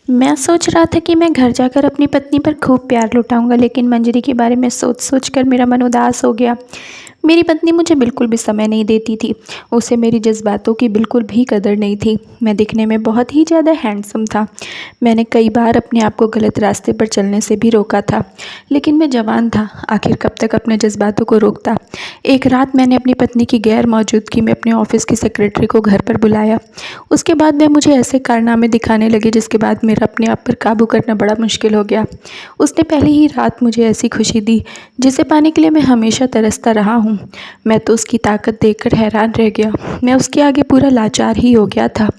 मैं सोच रहा था कि मैं घर जाकर अपनी पत्नी पर खूब प्यार लुटाऊंगा, लेकिन मंजरी के बारे में सोच सोच कर मेरा मन उदास हो गया। मेरी पत्नी मुझे बिल्कुल भी समय नहीं देती थी। उसे मेरी जज्बातों की बिल्कुल भी कदर नहीं थी। मैं दिखने में बहुत ही ज़्यादा हैंडसम था। मैंने कई बार अपने आप को गलत रास्ते पर चलने से भी रोका था, लेकिन मैं जवान था। आखिर कब तक अपने जज्बातों को रोकता। एक रात मैंने अपनी पत्नी की गैर मौजूदगी में अपने ऑफिस की सेक्रेटरी को घर पर बुलाया। उसके बाद वह मुझे ऐसे कारनामे दिखाने लगे जिसके बाद मेरा अपने आप पर काबू करना बड़ा मुश्किल हो गया। उसने पहली ही रात मुझे ऐसी खुशी दी जिसे पाने के लिए मैं हमेशा तरसता रहा हूँ। मैं तो उसकी ताकत देखकर हैरान रह गया। मैं उसके आगे पूरा लाचार ही हो गया था।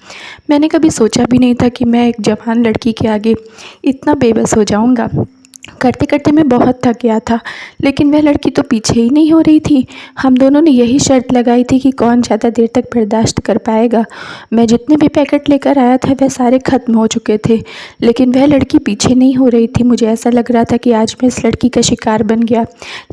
मैंने कभी सोचा भी नहीं था कि मैं एक जवान लड़की के आगे इतना बेबस हो जाऊँगा। करते करते मैं बहुत थक गया था, लेकिन वह लड़की तो पीछे ही नहीं हो रही थी। हम दोनों ने यही शर्त लगाई थी कि कौन ज़्यादा देर तक बर्दाश्त कर पाएगा। मैं जितने भी पैकेट लेकर आया था वह सारे ख़त्म हो चुके थे, लेकिन वह लड़की पीछे नहीं हो रही थी। मुझे ऐसा लग रहा था कि आज मैं इस लड़की का शिकार बन गया।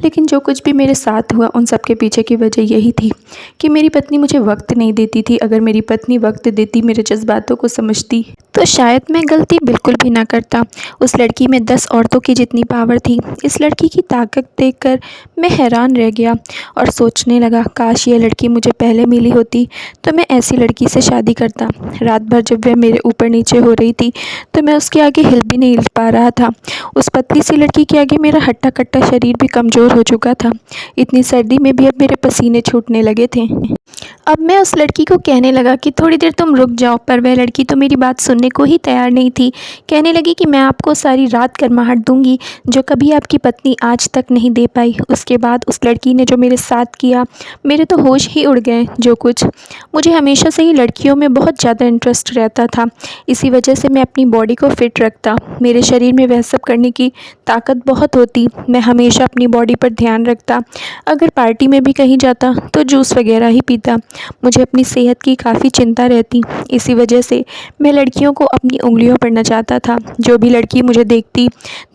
लेकिन जो कुछ भी मेरे साथ हुआ उन सब के पीछे की वजह यही थी कि मेरी पत्नी मुझे वक्त नहीं देती थी। अगर मेरी पत्नी वक्त देती, मेरे जज्बातों को समझती, तो शायद मैं गलती बिल्कुल भी ना करता। उस लड़की में 10 औरतों की जितनी पावर थी। इस लड़की की ताकत देखकर मैं हैरान रह गया और सोचने लगा, काश ये लड़की मुझे पहले मिली होती तो मैं ऐसी लड़की से शादी करता। रात भर जब वह मेरे ऊपर नीचे हो रही थी तो मैं उसके आगे हिल भी नहीं पा रहा था। उस पतली सी लड़की के आगे मेरा हट्टा कट्टा शरीर भी कमज़ोर हो चुका था। इतनी सर्दी में भी अब मेरे पसीने छूटने लगे थे। अब मैं उस लड़की को कहने लगा कि थोड़ी देर तुम रुक जाओ, पर वह लड़की तो मेरी बात सुनने को ही तैयार नहीं थी। कहने लगी कि मैं आपको सारी रात गर्माहट दूंगी जो कभी आपकी पत्नी आज तक नहीं दे पाई। उसके बाद उस लड़की ने जो मेरे साथ किया, मेरे तो होश ही उड़ गए। जो कुछ मुझे हमेशा से ही लड़कियों में बहुत ज़्यादा इंटरेस्ट रहता था, इसी वजह से मैं अपनी बॉडी को फिट रखता। मेरे शरीर में वह सब करने की ताकत बहुत होती। मैं हमेशा अपनी बॉडी पर ध्यान रखता। अगर पार्टी में भी कहीं जाता तो जूस वगैरह ही पीता। मुझे अपनी सेहत की काफ़ी चिंता रहती। इसी वजह से मैं लड़कियों को अपनी उंगलियों पर नचाता था। जो भी लड़की मुझे देखती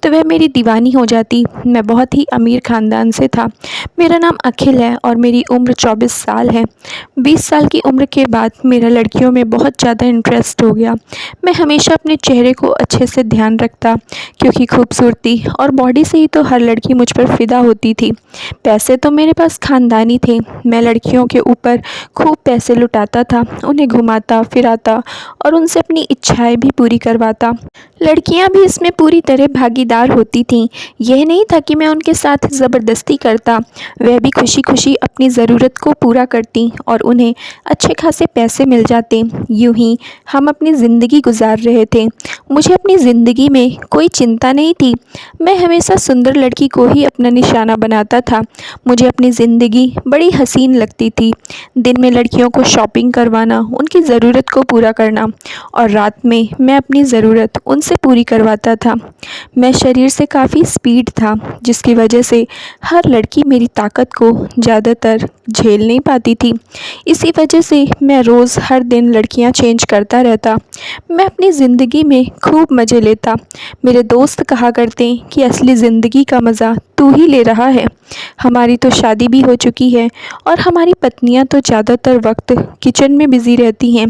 तो वह मेरी दीवानी हो जाती। मैं बहुत ही अमीर ख़ानदान से था। मेरा नाम अखिल है और मेरी उम्र 24 साल है। 20 साल की उम्र के बाद मेरा लड़कियों में बहुत ज़्यादा इंटरेस्ट हो गया। मैं हमेशा अपने चेहरे को अच्छे से ध्यान रखता, क्योंकि खूबसूरती और बॉडी से ही तो हर लड़की मुझ पर फ़िदा होती थी। पैसे तो मेरे पास ख़ानदानी थे। मैं लड़कियों के ऊपर खूब पैसे लुटाता था, उन्हें घुमाता फिराता और उनसे अपनी इच्छाएं भी पूरी करवाता। लड़कियां भी इसमें पूरी तरह भागीदार होती थीं। यह नहीं था कि मैं उनके साथ ज़बरदस्ती करता, वह भी खुशी खुशी अपनी ज़रूरत को पूरा करती और उन्हें अच्छे खासे पैसे मिल जाते। यूं ही हम अपनी ज़िंदगी गुजार रहे थे। मुझे अपनी ज़िंदगी में कोई चिंता नहीं थी। मैं हमेशा सुंदर लड़की को ही अपना निशाना बनाता था। मुझे अपनी ज़िंदगी बड़ी हसीन लगती थी। दिन में लड़कियों को शॉपिंग करवाना, उनकी ज़रूरत को पूरा करना, और रात में मैं अपनी ज़रूरत उनसे पूरी करवाता था। मैं शरीर से काफ़ी स्पीड था, जिसकी वजह से हर लड़की मेरी ताकत को ज़्यादातर झेल नहीं पाती थी। इसी वजह से मैं रोज़ हर दिन लड़कियां चेंज करता रहता। मैं अपनी ज़िंदगी में खूब मज़े लेता। मेरे दोस्त कहा करते कि असली ज़िंदगी का मज़ा तू ही ले रहा है। हमारी तो शादी भी हो चुकी है और हमारी पत्नियां तो ज़्यादातर वक्त किचन में बिज़ी रहती हैं।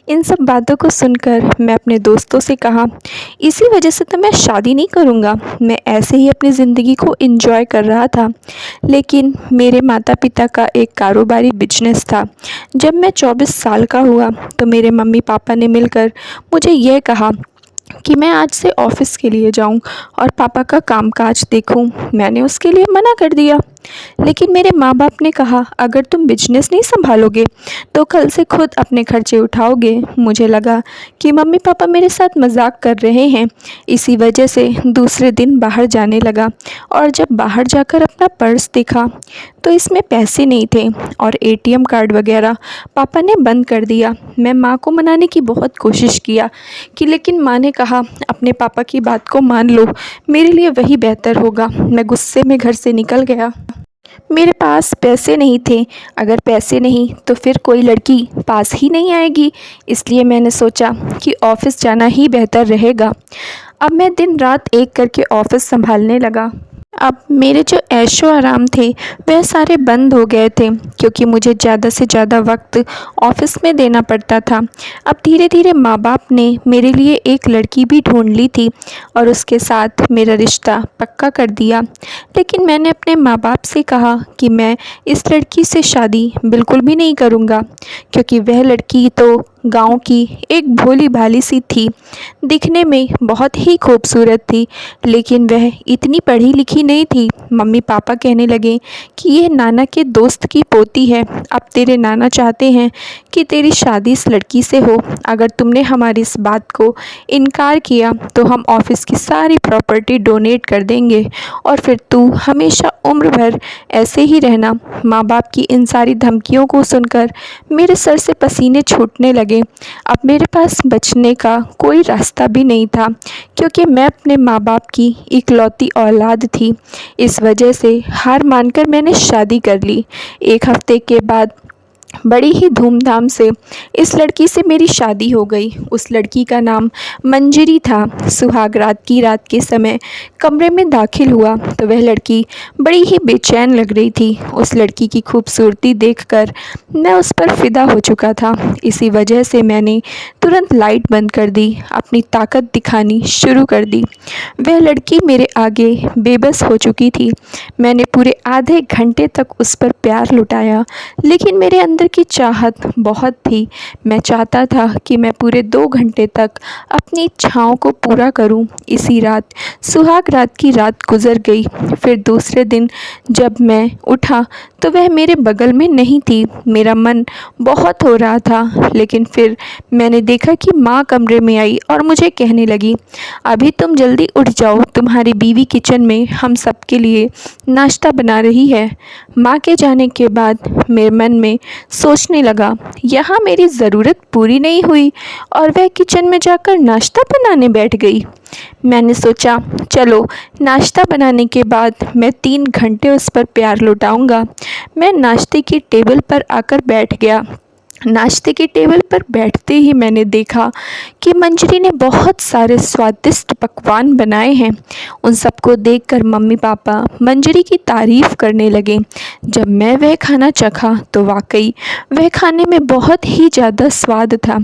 इन सब बातों को सुनकर मैं अपने दोस्तों से कहा, इसी वजह से तो मैं शादी नहीं करूँगा। मैं ऐसे ही अपनी ज़िंदगी को एंजॉय कर रहा था। लेकिन मेरे माता पिता का एक कारोबारी बिजनेस था। जब मैं 24 साल का हुआ तो मेरे मम्मी पापा ने मिलकर मुझे यह कहा कि मैं आज से ऑफ़िस के लिए जाऊं और पापा का कामकाज देखूं। मैंने उसके लिए मना कर दिया, लेकिन मेरे माँ बाप ने कहा, अगर तुम बिजनेस नहीं संभालोगे तो कल से खुद अपने खर्चे उठाओगे। मुझे लगा कि मम्मी पापा मेरे साथ मजाक कर रहे हैं। इसी वजह से दूसरे दिन बाहर जाने लगा, और जब बाहर जाकर अपना पर्स देखा तो इसमें पैसे नहीं थे और एटीएम कार्ड वगैरह पापा ने बंद कर दिया। मैं माँ को मनाने की बहुत कोशिश किया लेकिन माँ ने कहा, अपने पापा की बात को मान लो, मेरे लिए वही बेहतर होगा। मैं गुस्से में घर से निकल गया। मेरे पास पैसे नहीं थे। अगर पैसे नहीं तो फिर कोई लड़की पास ही नहीं आएगी। इसलिए मैंने सोचा कि ऑफ़िस जाना ही बेहतर रहेगा। अब मैं दिन रात एक करके ऑफ़िस संभालने लगा। अब मेरे जो ऐशो आराम थे वह सारे बंद हो गए थे, क्योंकि मुझे ज़्यादा से ज़्यादा वक्त ऑफिस में देना पड़ता था। अब धीरे धीरे माँ बाप ने मेरे लिए एक लड़की भी ढूंढ ली थी और उसके साथ मेरा रिश्ता पक्का कर दिया। लेकिन मैंने अपने माँ बाप से कहा कि मैं इस लड़की से शादी बिल्कुल भी नहीं करूँगा, क्योंकि वह लड़की तो गांव की एक भोली भाली सी थी। दिखने में बहुत ही खूबसूरत थी, लेकिन वह इतनी पढ़ी लिखी नहीं थी। मम्मी पापा कहने लगे कि यह नाना के दोस्त की पोती है। अब तेरे नाना चाहते हैं कि तेरी शादी इस लड़की से हो। अगर तुमने हमारी इस बात को इनकार किया तो हम ऑफिस की सारी प्रॉपर्टी डोनेट कर देंगे और फिर तू हमेशा उम्र भर ऐसे ही रहना। माँ बाप की इन सारी धमकियों को सुनकर मेरे सर से पसीने छूटने लगे। अब मेरे पास बचने का कोई रास्ता भी नहीं था, क्योंकि मैं अपने माँ बाप की इकलौती औलाद थी। इस वजह से हार मानकर मैंने शादी कर ली। एक हफ्ते के बाद बड़ी ही धूमधाम से इस लड़की से मेरी शादी हो गई। उस लड़की का नाम मंजरी था। सुहाग रात की रात के समय कमरे में दाखिल हुआ तो वह लड़की बड़ी ही बेचैन लग रही थी। उस लड़की की खूबसूरती देखकर मैं उस पर फ़िदा हो चुका था। इसी वजह से मैंने तुरंत लाइट बंद कर दी, अपनी ताकत दिखानी शुरू कर दी। वह लड़की मेरे आगे बेबस हो चुकी थी। मैंने पूरे आधे घंटे तक उस पर प्यार लुटाया, लेकिन मेरे अंदर की चाहत बहुत थी। मैं चाहता था कि मैं पूरे 2 घंटे तक अपनी इच्छाओं को पूरा करूं। इसी रात सुहाग रात की रात गुजर गई। फिर दूसरे दिन जब मैं उठा तो वह मेरे बगल में नहीं थी। मेरा मन बहुत हो रहा था, लेकिन फिर मैंने देखा कि माँ कमरे में आई और मुझे कहने लगी, अभी तुम जल्दी उठ जाओ, तुम्हारी बीवी किचन में हम सबके लिए नाश्ता बना रही है। माँ के जाने के बाद मेरे मन में सोचने लगा, यहाँ मेरी ज़रूरत पूरी नहीं हुई और वह किचन में जाकर नाश्ता बनाने बैठ गई। मैंने सोचा, चलो नाश्ता बनाने के बाद मैं 3 घंटे उस पर प्यार लुटाऊंगा। मैं नाश्ते की टेबल पर आकर बैठ गया। नाश्ते की टेबल पर बैठते ही मैंने देखा कि मंजरी ने बहुत सारे स्वादिष्ट पकवान बनाए हैं। उन सबको देखकर मम्मी पापा मंजरी की तारीफ़ करने लगे। जब मैं वह खाना चखा तो वाकई वह खाने में बहुत ही ज़्यादा स्वाद था।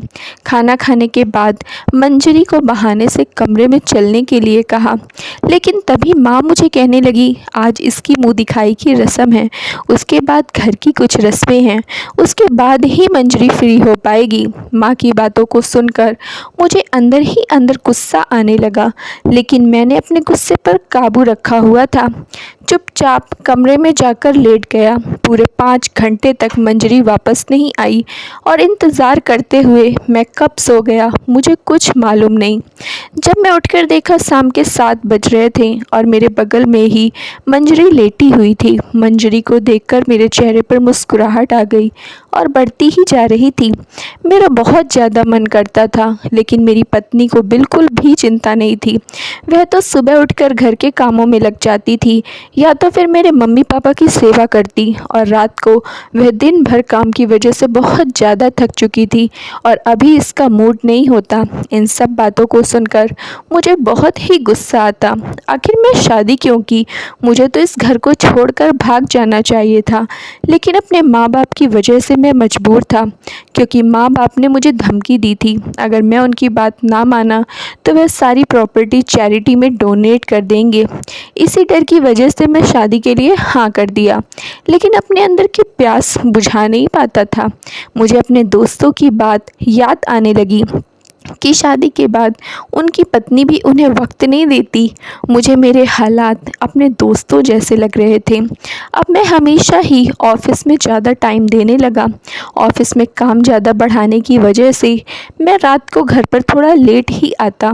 खाना खाने के बाद मंजरी को बहाने से कमरे में चलने के लिए कहा, लेकिन तभी माँ मुझे कहने लगी, आज इसकी मुँह दिखाई की रस्म है, उसके बाद घर की कुछ रस्में हैं, उसके बाद ही मंजरी फ्री हो पाएगी। माँ की बातों को सुनकर मुझे अंदर ही अंदर गुस्सा आने लगा, लेकिन मैंने अपने गुस्से पर काबू रखा हुआ था। चुपचाप कमरे में जाकर लेट गया। पूरे 5 घंटे तक मंजरी वापस नहीं आई और इंतज़ार करते हुए मैं कब सो गया मुझे कुछ मालूम नहीं। जब मैं उठकर देखा शाम के 7 बज रहे थे और मेरे बगल में ही मंजरी लेटी हुई थी। मंजरी को देखकर मेरे चेहरे पर मुस्कुराहट आ गई और बढ़ती ही जा रही थी। मेरा बहुत ज़्यादा मन करता था, लेकिन मेरी पत्नी को बिल्कुल भी चिंता नहीं थी। वह तो सुबह उठकर घर के कामों में लग जाती थी या तो फिर मेरे मम्मी पापा की सेवा करती, और रात को वह दिन भर काम की वजह से बहुत ज़्यादा थक चुकी थी और अभी इसका मूड नहीं होता। इन सब बातों को सुनकर मुझे बहुत ही गुस्सा आता। आखिर मैं शादी क्यों की? मुझे तो इस घर को छोड़कर भाग जाना चाहिए था, लेकिन अपने माँ बाप की वजह से मैं मजबूर था, क्योंकि माँ बाप ने मुझे धमकी दी थी अगर मैं उनकी बात ना माना तो वह सारी प्रॉपर्टी चैरिटी में डोनेट कर देंगे। इसी डर की वजह से मैं शादी के लिए हाँ कर दिया, लेकिन अपने अंदर की प्यास बुझा नहीं पाता था। मुझे अपने दोस्तों की बात याद आने लगी कि शादी के बाद उनकी पत्नी भी उन्हें वक्त नहीं देती। मुझे मेरे हालात अपने दोस्तों जैसे लग रहे थे। अब मैं हमेशा ही ऑफ़िस में ज़्यादा टाइम देने लगा। ऑफ़िस में काम ज़्यादा बढ़ाने की वजह से मैं रात को घर पर थोड़ा लेट ही आता।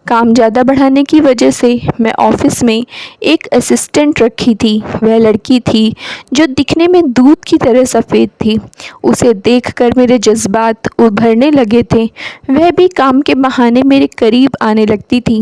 काम ज़्यादा बढ़ाने की वजह से मैं ऑफ़िस में एक असिस्टेंट रखी थी। वह लड़की थी जो दिखने में दूध की तरह सफ़ेद थी। उसे देखकर मेरे जज्बात उभरने लगे थे। वह भी काम के बहाने मेरे करीब आने लगती थी।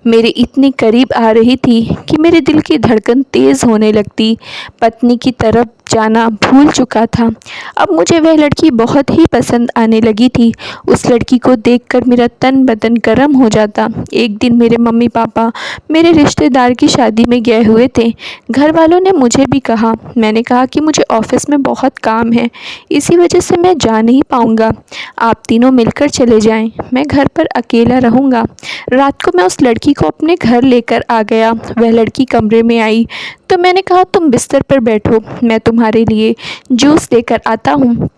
मेरे इतने करीब आ रही थी कि मेरे दिल की धड़कन तेज़ होने लगती। पत्नी की तरफ जाना भूल चुका था। अब मुझे वह लड़की बहुत ही पसंद आने लगी थी। उस लड़की को देखकर मेरा तन बदन गर्म हो जाता। एक दिन मेरे मम्मी पापा मेरे रिश्तेदार की शादी में गए हुए थे। घर वालों ने मुझे भी कहा। मैंने कहा कि मुझे ऑफिस में बहुत काम है, इसी वजह से मैं जा नहीं पाऊँगा। आप तीनों मिलकर चले जाएं, मैं घर पर अकेला रहूँगा। रात को मैं उस लड़की को अपने घर लेकर आ गया। वह लड़की कमरे में आई तो मैंने कहा, तुम बिस्तर पर बैठो, मैं तुम्हारे लिए जूस लेकर आता हूँ।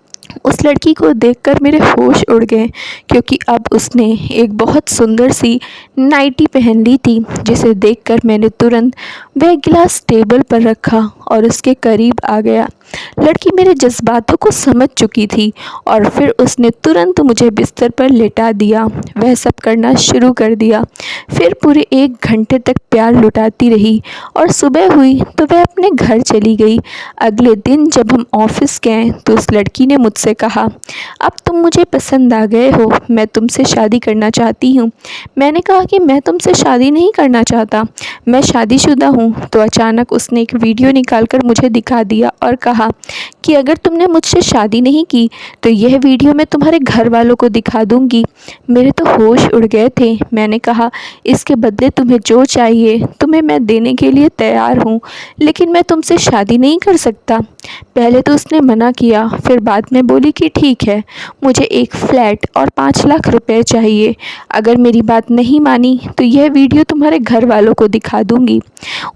उस लड़की को देखकर मेरे होश उड़ गए, क्योंकि अब उसने एक बहुत सुंदर सी नाइटी पहन ली थी, जिसे देखकर मैंने तुरंत वह गिलास टेबल पर रखा और उसके करीब आ गया। लड़की मेरे जज्बातों को समझ चुकी थी और फिर उसने तुरंत मुझे बिस्तर पर लेटा दिया। वह सब करना शुरू कर दिया। फिर पूरे 1 घंटे तक प्यार लुटाती रही और सुबह हुई तो वह अपने घर चली गई। अगले दिन जब हम ऑफिस गए तो उस लड़की ने मुझसे कहा, अब तुम मुझे पसंद आ गए हो, मैं तुमसे शादी करना चाहती हूँ। मैंने कहा कि मैं तुमसे शादी नहीं करना चाहता, मैं शादीशुदा हूँ। तो अचानक उसने एक वीडियो निकालकर मुझे दिखा दिया और कहा कि अगर तुमने मुझसे शादी नहीं की तो यह वीडियो मैं तुम्हारे घर वालों को दिखा दूंगी। मेरे तो होश उड़ गए थे। मैंने कहा, इसके बदले तुम्हें जो चाहिए तुम्हें मैं देने के लिए तैयार हूँ, लेकिन मैं तुमसे शादी नहीं कर सकता। पहले तो उसने मना किया, फिर बाद में बोली कि ठीक है, मुझे एक फ्लैट और 5 लाख रुपए चाहिए। अगर मेरी बात नहीं मानी तो यह वीडियो तुम्हारे घर वालों को दिखा दूंगी।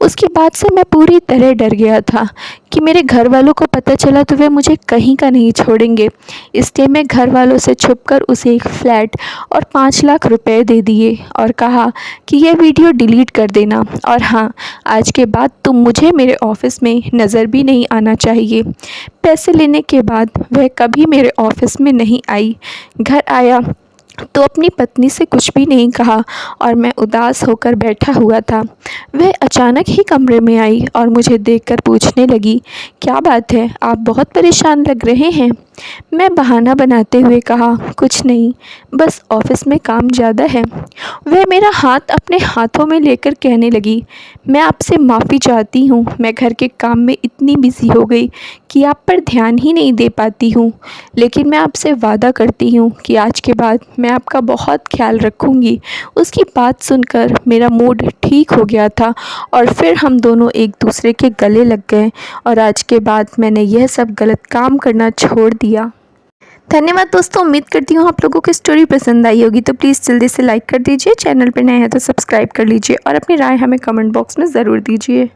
उसके बाद से मैं पूरी तरह डर गया था कि मेरे घर वालों को पता चला तो वे मुझे कहीं का नहीं छोड़ेंगे। इसलिए मैं घर वालों से छुपकर उसे एक फ्लैट और 5 लाख रुपए दे दिए और कहा कि यह वीडियो डिलीट कर देना, और हाँ, आज के बाद तुम मुझे मेरे ऑफिस में नज़र भी नहीं आना चाहिए। पैसे लेने के बाद वह कभी मेरे ऑफिस में नहीं आई। घर आया तो अपनी पत्नी से कुछ भी नहीं कहा और मैं उदास होकर बैठा हुआ था। वह अचानक ही कमरे में आई और मुझे देखकर पूछने लगी, क्या बात है, आप बहुत परेशान लग रहे हैं। मैं बहाना बनाते हुए कहा, कुछ नहीं, बस ऑफिस में काम ज़्यादा है। वह मेरा हाथ अपने हाथों में लेकर कहने लगी, मैं आपसे माफ़ी चाहती हूँ, मैं घर के काम में इतनी बिज़ी हो गई कि आप पर ध्यान ही नहीं दे पाती हूँ। लेकिन मैं आपसे वादा करती हूँ कि आज के बाद मैं आपका बहुत ख्याल रखूँगी। उसकी बात सुनकर मेरा मूड ठीक हो गया था और फिर हम दोनों एक दूसरे के गले लग गए और आज के बाद मैंने यह सब गलत काम करना छोड़ दिया। धन्यवाद दोस्तों, उम्मीद करती हूँ आप लोगों को स्टोरी पसंद आई होगी। तो प्लीज़ जल्दी से लाइक कर दीजिए, चैनल पर नए हैं तो सब्सक्राइब कर लीजिए और अपनी राय हमें कमेंट बॉक्स में ज़रूर दीजिए।